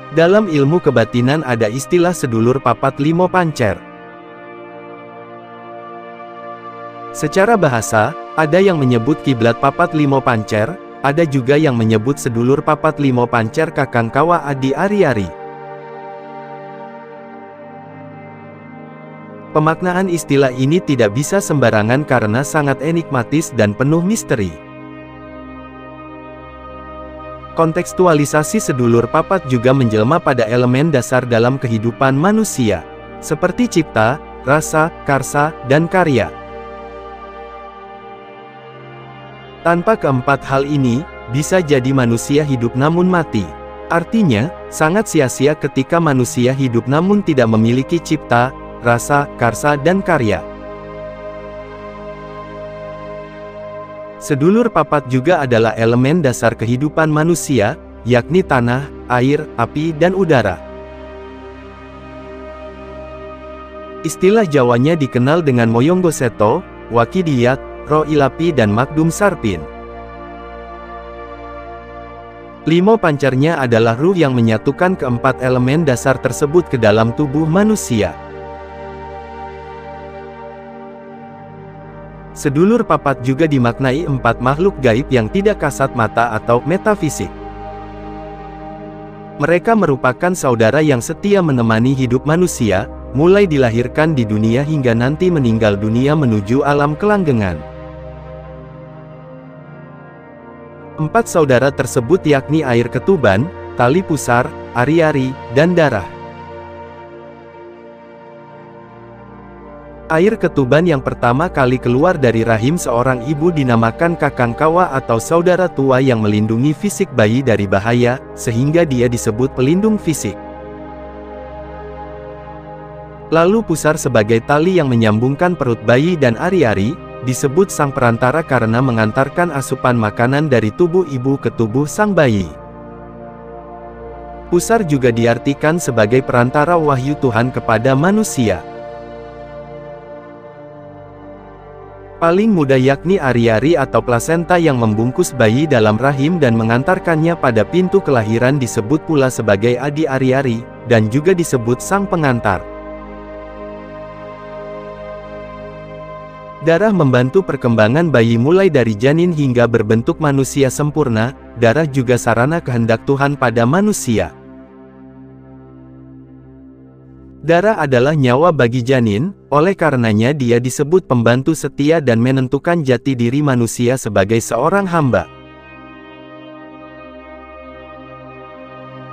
Dalam ilmu kebatinan ada istilah sedulur papat limo pancer. Secara bahasa, ada yang menyebut kiblat papat limo pancer, ada juga yang menyebut sedulur papat limo pancer kakang kawa adi ari-ari. Pemaknaan istilah ini tidak bisa sembarangan karena sangat enigmatis dan penuh misteri. Kontekstualisasi sedulur papat juga menjelma pada elemen dasar dalam kehidupan manusia, seperti cipta, rasa, karsa, dan karya. Tanpa keempat hal ini, bisa jadi manusia hidup namun mati. Artinya, sangat sia-sia ketika manusia hidup namun tidak memiliki cipta, rasa, karsa, dan karya. Sedulur papat juga adalah elemen dasar kehidupan manusia, yakni tanah, air, api, dan udara. Istilah Jawanya dikenal dengan Moyonggo Seto, Wakidiyat, Roh Ilapi, dan Makdum Sarpin. Limo pancernya adalah ruh yang menyatukan keempat elemen dasar tersebut ke dalam tubuh manusia. Sedulur papat juga dimaknai empat makhluk gaib yang tidak kasat mata atau metafisik. Mereka merupakan saudara yang setia menemani hidup manusia, mulai dilahirkan di dunia hingga nanti meninggal dunia menuju alam kelanggengan. Empat saudara tersebut yakni air ketuban, tali pusar, ari-ari, dan darah. Air ketuban yang pertama kali keluar dari rahim seorang ibu dinamakan kakang kawa atau saudara tua yang melindungi fisik bayi dari bahaya, sehingga dia disebut pelindung fisik. Lalu pusar sebagai tali yang menyambungkan perut bayi dan ari-ari, disebut sang perantara karena mengantarkan asupan makanan dari tubuh ibu ke tubuh sang bayi. Pusar juga diartikan sebagai perantara wahyu Tuhan kepada manusia. Paling muda yakni ari-ari atau plasenta yang membungkus bayi dalam rahim dan mengantarkannya pada pintu kelahiran disebut pula sebagai adi ari-ari, dan juga disebut sang pengantar. Darah membantu perkembangan bayi mulai dari janin hingga berbentuk manusia sempurna. Darah juga sarana kehendak Tuhan pada manusia. Darah adalah nyawa bagi janin, oleh karenanya dia disebut pembantu setia dan menentukan jati diri manusia sebagai seorang hamba.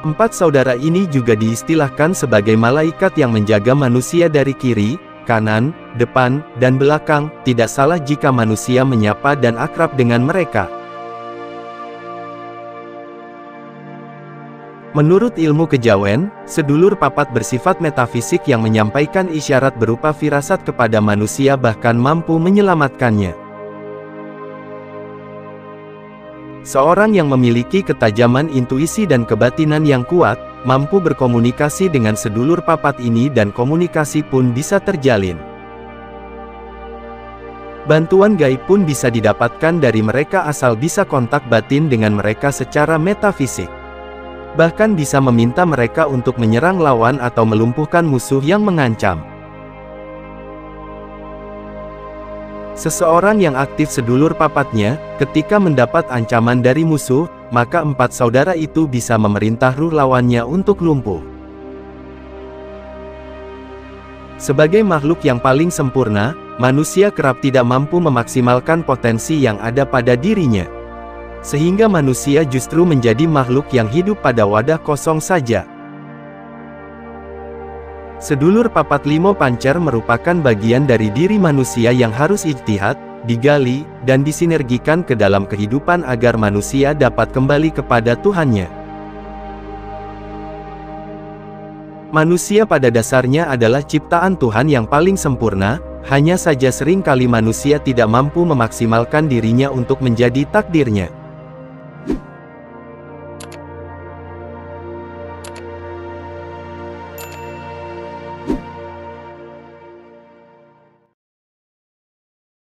Empat saudara ini juga diistilahkan sebagai malaikat yang menjaga manusia dari kiri, kanan, depan, dan belakang. Tidak salah jika manusia menyapa dan akrab dengan mereka. Menurut ilmu kejawen, sedulur papat bersifat metafisik yang menyampaikan isyarat berupa firasat kepada manusia bahkan mampu menyelamatkannya. Seorang yang memiliki ketajaman intuisi dan kebatinan yang kuat, mampu berkomunikasi dengan sedulur papat ini dan komunikasi pun bisa terjalin. Bantuan gaib pun bisa didapatkan dari mereka asal bisa kontak batin dengan mereka secara metafisik. Bahkan bisa meminta mereka untuk menyerang lawan atau melumpuhkan musuh yang mengancam. Seseorang yang aktif sedulur papatnya, ketika mendapat ancaman dari musuh, maka empat saudara itu bisa memerintah ruh lawannya untuk lumpuh. Sebagai makhluk yang paling sempurna, manusia kerap tidak mampu memaksimalkan potensi yang ada pada dirinya. Sehingga manusia justru menjadi makhluk yang hidup pada wadah kosong saja. Sedulur papat limo pancer merupakan bagian dari diri manusia yang harus ijtihad, digali, dan disinergikan ke dalam kehidupan agar manusia dapat kembali kepada Tuhannya. Manusia pada dasarnya adalah ciptaan Tuhan yang paling sempurna, hanya saja seringkali manusia tidak mampu memaksimalkan dirinya untuk menjadi takdirnya.